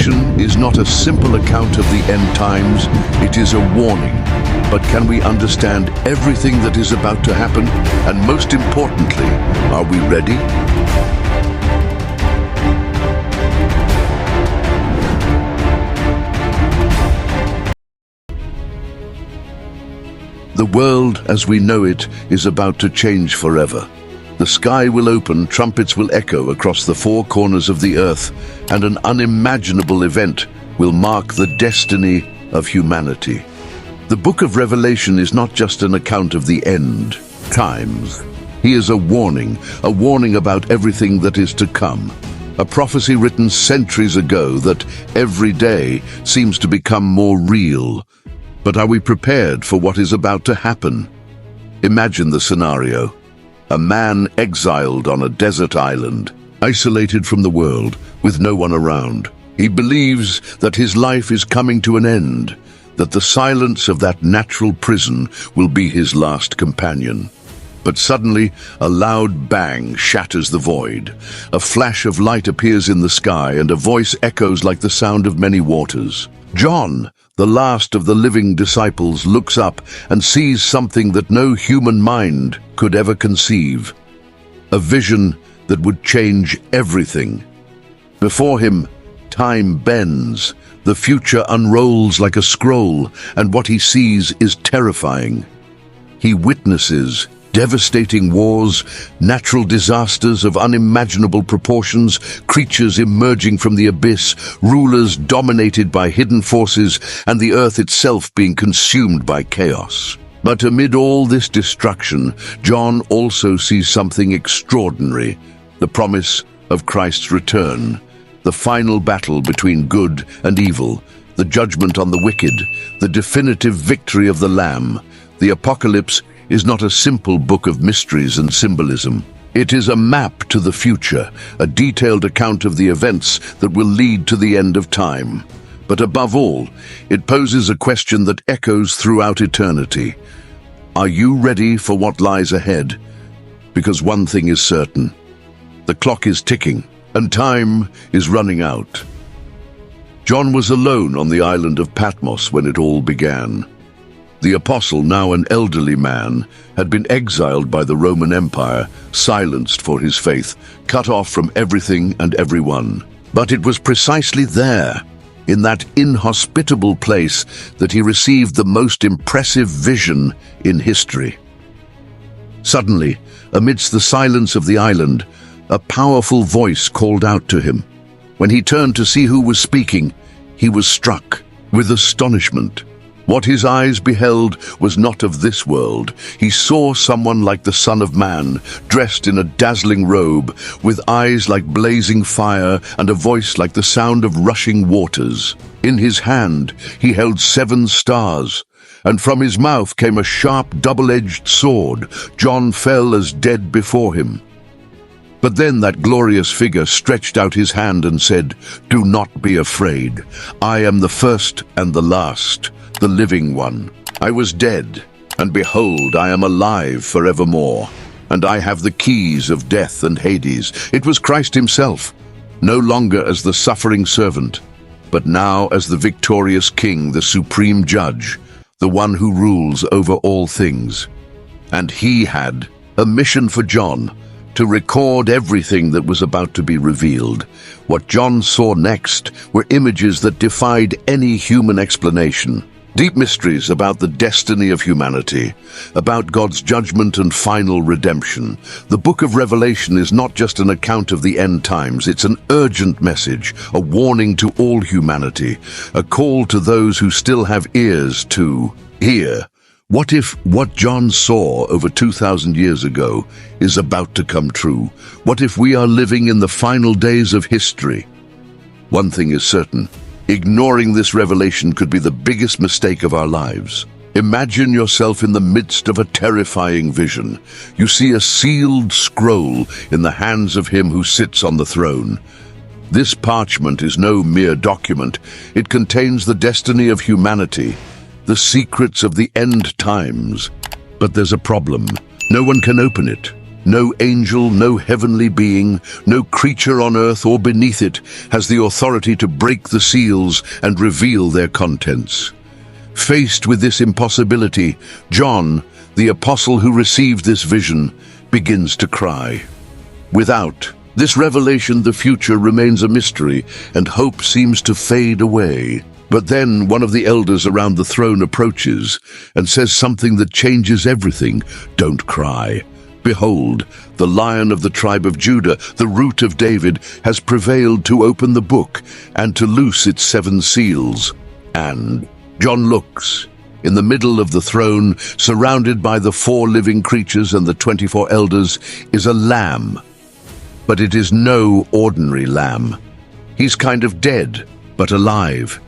Revelation is not a simple account of the end times, it is a warning. But can we understand everything that is about to happen? And most importantly, are we ready? The world as we know it is about to change forever. The sky will open, trumpets will echo across the four corners of the earth, and an unimaginable event will mark the destiny of humanity. The book of Revelation is not just an account of the end times. He is a warning about everything that is to come. A prophecy written centuries ago that every day seems to become more real. But are we prepared for what is about to happen? Imagine the scenario. A man exiled on a desert island, isolated from the world, with no one around. He believes that his life is coming to an end, that the silence of that natural prison will be his last companion. But suddenly, a loud bang shatters the void. A flash of light appears in the sky, and a voice echoes like the sound of many waters. John, the last of the living disciples, looks up and sees something that no human mind could ever conceive. A vision that would change everything. Before him, time bends. The future unrolls like a scroll, and what he sees is terrifying. He witnesses devastating wars, natural disasters of unimaginable proportions, creatures emerging from the abyss, rulers dominated by hidden forces, and the earth itself being consumed by chaos. But amid all this destruction, John also sees something extraordinary, the promise of Christ's return, the final battle between good and evil, the judgment on the wicked, the definitive victory of the Lamb. The Apocalypse is not a simple book of mysteries and symbolism. It is a map to the future, a detailed account of the events that will lead to the end of time. But above all, it poses a question that echoes throughout eternity. Are you ready for what lies ahead? Because one thing is certain. The clock is ticking, and time is running out. John was alone on the island of Patmos when it all began. The apostle, now an elderly man, had been exiled by the Roman Empire, silenced for his faith, cut off from everything and everyone. But it was precisely there, in that inhospitable place, that he received the most impressive vision in history. Suddenly, amidst the silence of the island, a powerful voice called out to him. When he turned to see who was speaking, he was struck with astonishment. What his eyes beheld was not of this world. He saw someone like the Son of Man, dressed in a dazzling robe, with eyes like blazing fire and a voice like the sound of rushing waters. In his hand he held 7 stars, and from his mouth came a sharp double-edged sword. John fell as dead before him. But then that glorious figure stretched out his hand and said, "Do not be afraid. I am the first and the last, the living one. I was dead, and behold, I am alive forevermore, and I have the keys of death and Hades." It was Christ himself, no longer as the suffering servant, but now as the victorious King, the supreme judge, the one who rules over all things. And he had a mission for John, to record everything that was about to be revealed. What John saw next were images that defied any human explanation. Deep mysteries about the destiny of humanity, about God's judgment and final redemption. The book of Revelation is not just an account of the end times, it's an urgent message, a warning to all humanity, a call to those who still have ears to hear. What if what John saw over 2,000 years ago is about to come true? What if we are living in the final days of history? One thing is certain. Ignoring this revelation could be the biggest mistake of our lives. Imagine yourself in the midst of a terrifying vision. You see a sealed scroll in the hands of him who sits on the throne. This parchment is no mere document. It contains the destiny of humanity, the secrets of the end times. But there's a problem. No one can open it. No angel, no heavenly being, no creature on earth or beneath it has the authority to break the seals and reveal their contents. Faced with this impossibility, John, the apostle who received this vision, begins to cry. Without this revelation, the future remains a mystery, and hope seems to fade away. But then one of the elders around the throne approaches and says something that changes everything. Don't cry. Behold, the Lion of the tribe of Judah, the Root of David, has prevailed to open the book and to loose its 7 seals. And John looks. In the middle of the throne, surrounded by the 4 living creatures and the 24 elders, is a lamb. But it is no ordinary lamb. He's kind of dead, but alive.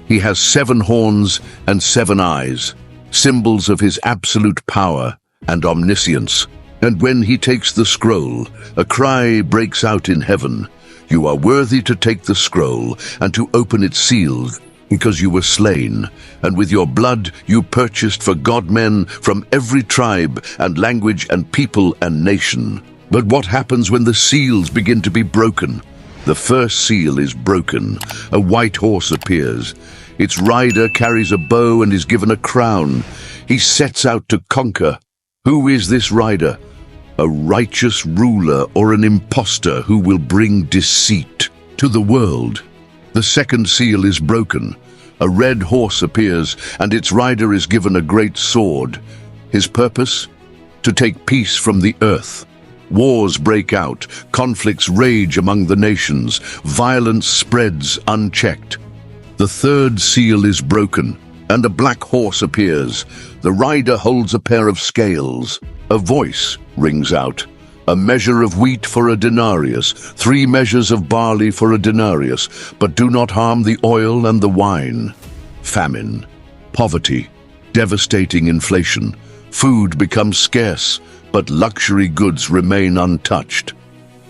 He has 7 horns and 7 eyes, symbols of his absolute power and omniscience. And when he takes the scroll, a cry breaks out in heaven. You are worthy to take the scroll and to open its seals, because you were slain, and with your blood you purchased for God men from every tribe and language and people and nation. But what happens when the seals begin to be broken? The first seal is broken. A white horse appears. Its rider carries a bow and is given a crown. He sets out to conquer. Who is this rider? A righteous ruler or an impostor who will bring deceit to the world. The second seal is broken. A red horse appears, and its rider is given a great sword. His purpose? To take peace from the earth. Wars break out, conflicts rage among the nations, violence spreads unchecked. The third seal is broken, and a black horse appears. The rider holds a pair of scales. A voice rings out. A measure of wheat for a denarius, 3 measures of barley for a denarius, but do not harm the oil and the wine. Famine, poverty, devastating inflation. Food becomes scarce, but luxury goods remain untouched.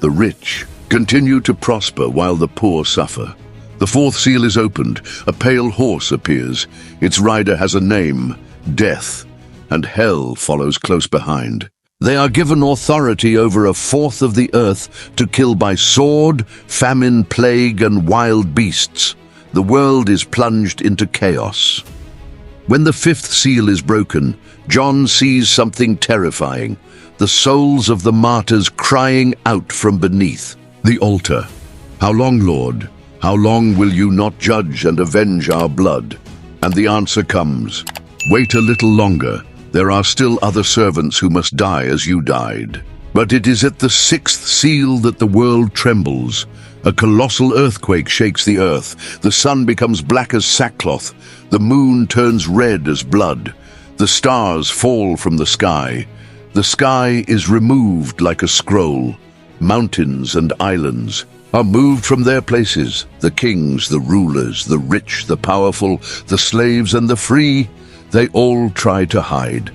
The rich continue to prosper while the poor suffer. The 4th seal is opened. A pale horse appears. Its rider has a name, Death, and hell follows close behind. They are given authority over 1/4 of the earth to kill by sword, famine, plague, and wild beasts. The world is plunged into chaos. When the 5th seal is broken, John sees something terrifying. The souls of the martyrs crying out from beneath the altar. How long, Lord? How long will you not judge and avenge our blood? And the answer comes, wait a little longer. There are still other servants who must die as you died. But it is at the 6th seal that the world trembles. A colossal earthquake shakes the earth. The sun becomes black as sackcloth. The moon turns red as blood. The stars fall from the sky. The sky is removed like a scroll. Mountains and islands are moved from their places. The kings, the rulers, the rich, the powerful, the slaves and the free, they all try to hide.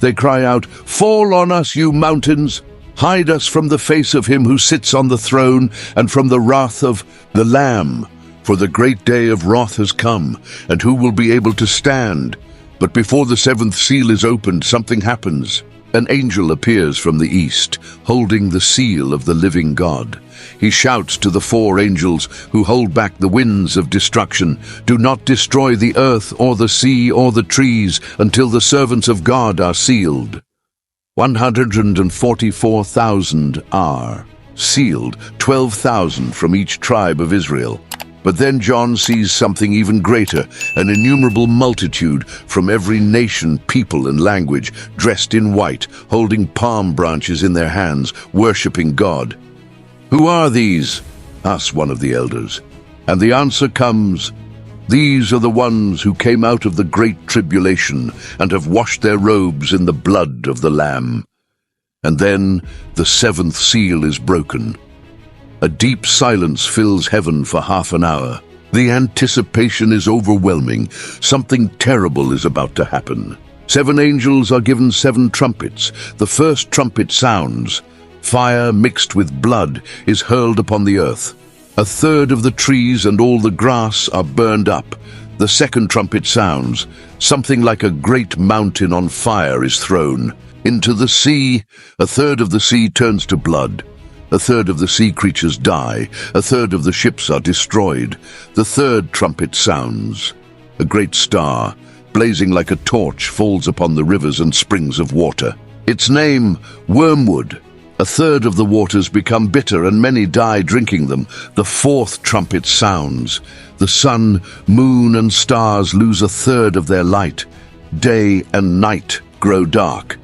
They cry out, fall on us, you mountains! Hide us from the face of him who sits on the throne and from the wrath of the Lamb. For the great day of wrath has come, and who will be able to stand? But before the 7th seal is opened, something happens. An angel appears from the east, holding the seal of the living God. He shouts to the 4 angels who hold back the winds of destruction, do not destroy the earth or the sea or the trees until the servants of God are sealed. 144,000 are sealed, 12,000 from each tribe of Israel. But then John sees something even greater, an innumerable multitude from every nation, people, and language, dressed in white, holding palm branches in their hands, worshipping God. Who are these? asks one of the elders. And the answer comes, these are the ones who came out of the great tribulation and have washed their robes in the blood of the Lamb. And then the 7th seal is broken. A deep silence fills heaven for half an hour. The anticipation is overwhelming. Something terrible is about to happen. 7 angels are given 7 trumpets. The first trumpet sounds. Fire mixed with blood is hurled upon the earth. 1/3 of the trees and all the grass are burned up. The second trumpet sounds. Something like a great mountain on fire is thrown. into the sea. A third of the sea turns to blood. A third of the sea creatures die. A third of the ships are destroyed. The third trumpet sounds. A great star, blazing like a torch, falls upon the rivers and springs of water. Its name, Wormwood. A third of the waters become bitter, and many die drinking them. The fourth trumpet sounds. The sun, moon, and stars lose a third of their light. Day and night grow dark.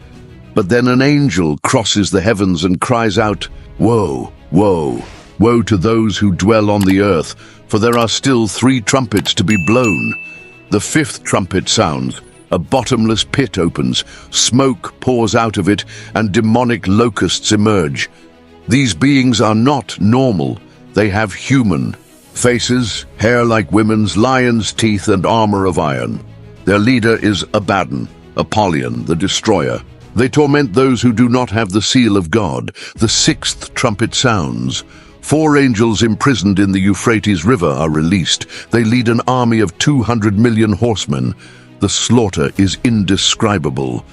But then an angel crosses the heavens and cries out, "Woe, woe, woe to those who dwell on the earth, for there are still 3 trumpets to be blown." The fifth trumpet sounds. A bottomless pit opens, smoke pours out of it, and demonic locusts emerge. These beings are not normal. They have human faces, hair like women's, lions' teeth, and armor of iron. Their leader is Abaddon, Apollyon, the destroyer. They torment those who do not have the seal of God. The sixth trumpet sounds. 4 angels imprisoned in the Euphrates River are released. They lead an army of 200 million horsemen. The slaughter is indescribable.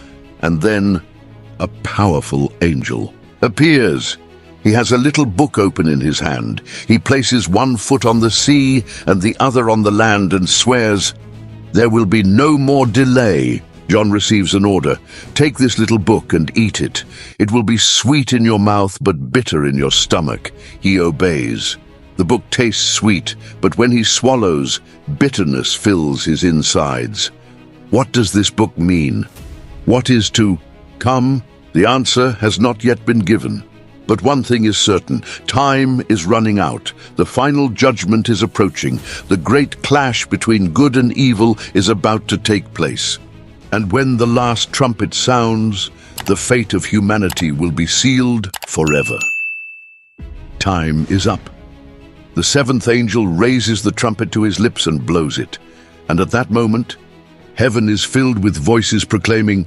And then a powerful angel appears. He has a little book open in his hand. He places 1 foot on the sea and the other on the land and swears, "There will be no more delay." John receives an order. "Take this little book and eat it. It will be sweet in your mouth but bitter in your stomach." He obeys. The book tastes sweet, but when he swallows, bitterness fills his insides. What does this book mean? What is to come? The answer has not yet been given. But one thing is certain, time is running out. The final judgment is approaching. The great clash between good and evil is about to take place. And when the last trumpet sounds, the fate of humanity will be sealed forever. Time is up. The 7th angel raises the trumpet to his lips and blows it. And at that moment, heaven is filled with voices proclaiming,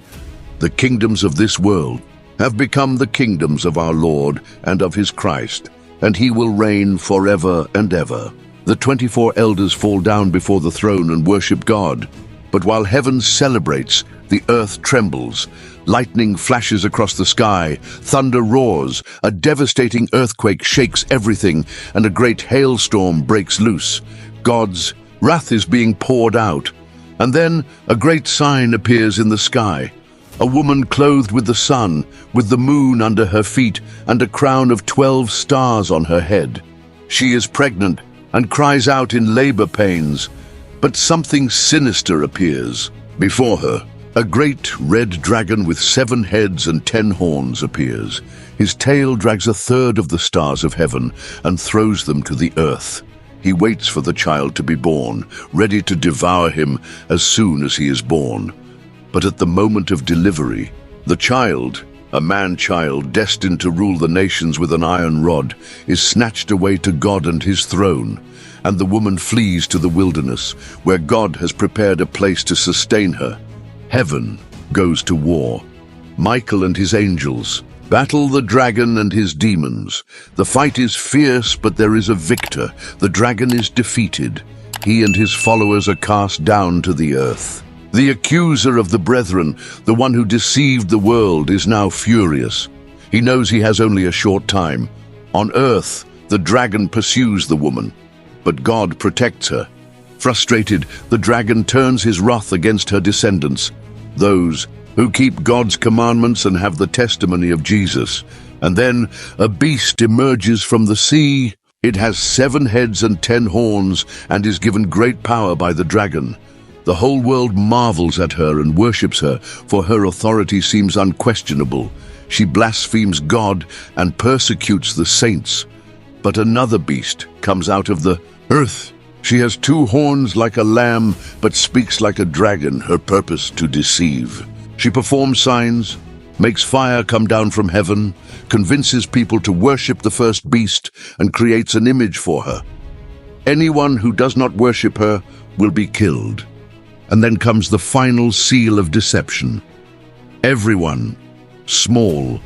"The kingdoms of this world have become the kingdoms of our Lord and of his Christ, and he will reign forever and ever." The 24 elders fall down before the throne and worship God. But while heaven celebrates, the earth trembles. Lightning flashes across the sky, thunder roars, a devastating earthquake shakes everything, and a great hailstorm breaks loose. God's wrath is being poured out. And then a great sign appears in the sky. A woman clothed with the sun, with the moon under her feet, and a crown of 12 stars on her head. She is pregnant and cries out in labor pains. But something sinister appears before her. A great red dragon with 7 heads and 10 horns appears. His tail drags a third of the stars of heaven and throws them to the earth. He waits for the child to be born, ready to devour him as soon as he is born. But at the moment of delivery, the child, a man-child destined to rule the nations with an iron rod, is snatched away to God and his throne. And the woman flees to the wilderness, where God has prepared a place to sustain her. Heaven goes to war. Michael and his angels battle the dragon and his demons. The fight is fierce, but there is a victor. The dragon is defeated. He and his followers are cast down to the earth. The accuser of the brethren, the one who deceived the world, is now furious. He knows he has only a short time. On earth, the dragon pursues the woman, but God protects her. Frustrated, the dragon turns his wrath against her descendants, those who keep God's commandments and have the testimony of Jesus. And then a beast emerges from the sea. It has 7 heads and 10 horns and is given great power by the dragon. The whole world marvels at her and worships her, for her authority seems unquestionable. She blasphemes God and persecutes the saints. But another beast comes out of the earth. She has 2 horns like a lamb, but speaks like a dragon, her purpose to deceive. She performs signs, makes fire come down from heaven, convinces people to worship the first beast, and creates an image for her. Anyone who does not worship her will be killed. And then comes the final seal of deception. Everyone, small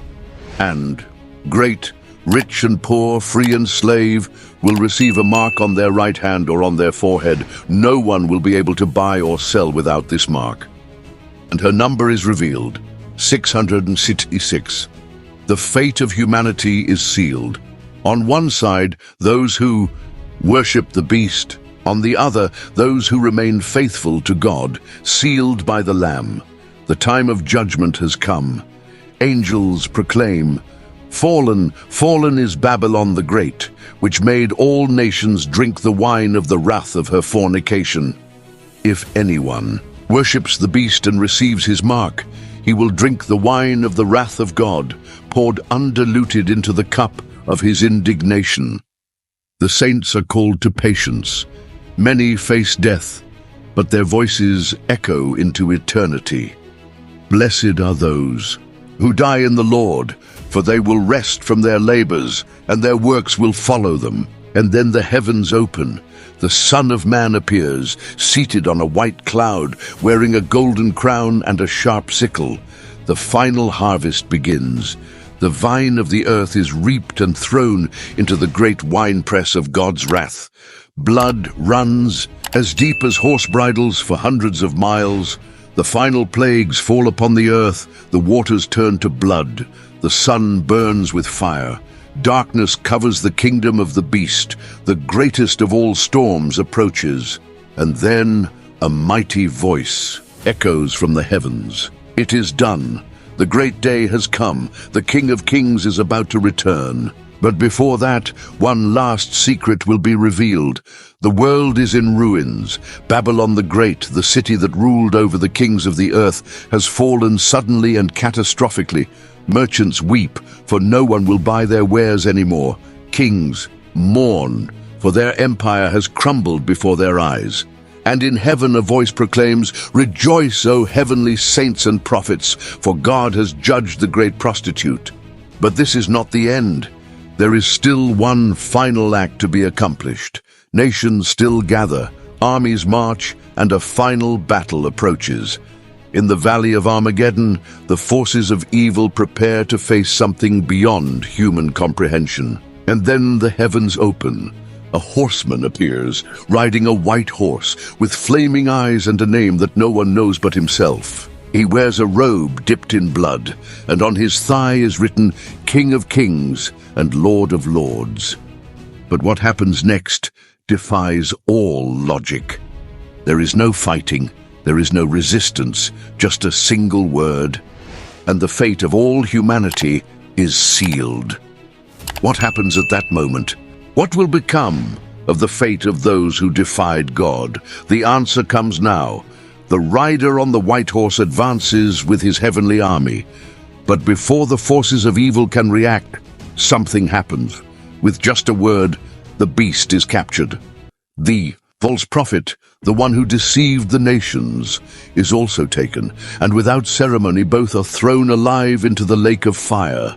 and great, rich and poor, free and slave, will receive a mark on their right hand or on their forehead. No one will be able to buy or sell without this mark. And her number is revealed. 666. The fate of humanity is sealed. On one side, those who worship the beast. On the other, those who remain faithful to God, sealed by the Lamb. The time of judgment has come. Angels proclaim, "Fallen, fallen is Babylon the Great, which made all nations drink the wine of the wrath of her fornication." If anyone worships the beast and receives his mark, he will drink the wine of the wrath of God, poured undiluted into the cup of his indignation. The saints are called to patience. Many face death, but their voices echo into eternity. Blessed are those who die in the Lord, for they will rest from their labors, and their works will follow them. And then the heavens open. The Son of Man appears, seated on a white cloud, wearing a golden crown and a sharp sickle. The final harvest begins. The vine of the earth is reaped and thrown into the great winepress of God's wrath. Blood runs as deep as horse bridles for hundreds of miles. The final plagues fall upon the earth. The waters turn to blood. The sun burns with fire. Darkness covers the kingdom of the beast. The greatest of all storms approaches. And then a mighty voice echoes from the heavens. It is done. The great day has come. The King of Kings is about to return. But before that, one last secret will be revealed. The world is in ruins. Babylon the Great, the city that ruled over the kings of the earth, has fallen suddenly and catastrophically. Merchants weep, for no one will buy their wares anymore. Kings mourn, for their empire has crumbled before their eyes. And in heaven a voice proclaims, "Rejoice, O heavenly saints and prophets, for God has judged the great prostitute." But this is not the end. There is still one final act to be accomplished. Nations still gather, armies march, and a final battle approaches. In the valley of Armageddon, the forces of evil prepare to face something beyond human comprehension. And then the heavens open. A horseman appears, riding a white horse, with flaming eyes and a name that no one knows but himself. He wears a robe dipped in blood, and on his thigh is written, "King of Kings and Lord of Lords." But what happens next defies all logic. There is no fighting, there is no resistance, just a single word, and the fate of all humanity is sealed. What happens at that moment? What will become of the fate of those who defied God? The answer comes now. The rider on the white horse advances with his heavenly army. But before the forces of evil can react, something happens. With just a word, the beast is captured. The false prophet, the one who deceived the nations, is also taken, and without ceremony both are thrown alive into the lake of fire.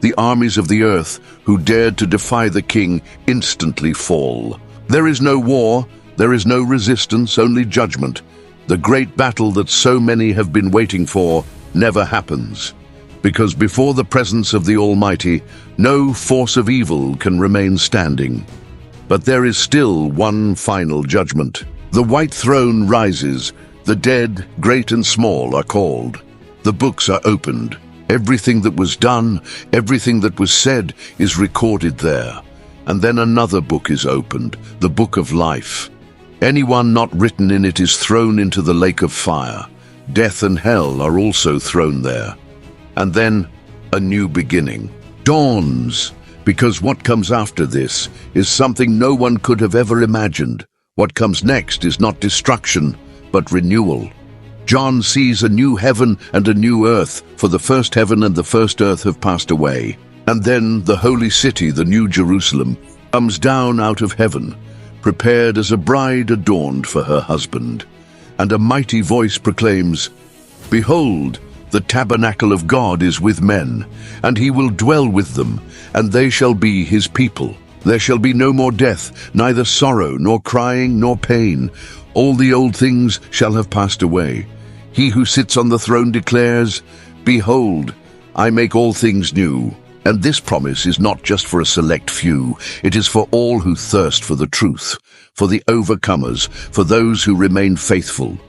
The armies of the earth who dared to defy the king instantly fall. There is no war, there is no resistance, only judgment. The great battle that so many have been waiting for never happens, because before the presence of the Almighty, no force of evil can remain standing. But there is still one final judgment. The white throne rises. The dead, great and small, are called. The books are opened. Everything that was done, everything that was said, is recorded there. And then another book is opened, the book of life. Anyone not written in it is thrown into the lake of fire. Death and hell are also thrown there. And then a new beginning dawns, because what comes after this is something no one could have ever imagined. What comes next is not destruction, but renewal. John sees a new heaven and a new earth, for the first heaven and the first earth have passed away. And then the holy city, the new Jerusalem, comes down out of heaven, prepared as a bride adorned for her husband. And a mighty voice proclaims, "Behold, the tabernacle of God is with men, and he will dwell with them, and they shall be his people. There shall be no more death, neither sorrow, nor crying, nor pain. All the old things shall have passed away. He who sits on the throne declares, 'Behold, I make all things new.'" And this promise is not just for a select few. It is for all who thirst for the truth, for the overcomers, for those who remain faithful.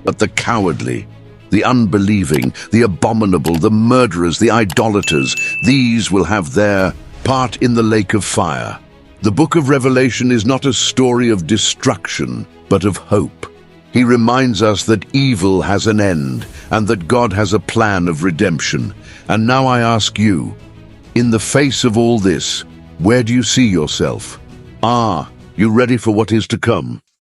But the cowardly, The unbelieving, the abominable, the murderers, the idolaters, these will have their part in the lake of fire. The book of Revelation is not a story of destruction, but of hope. He reminds us that evil has an end and that God has a plan of redemption. And now I ask you, in the face of all this, where do you see yourself? Are you ready for what is to come?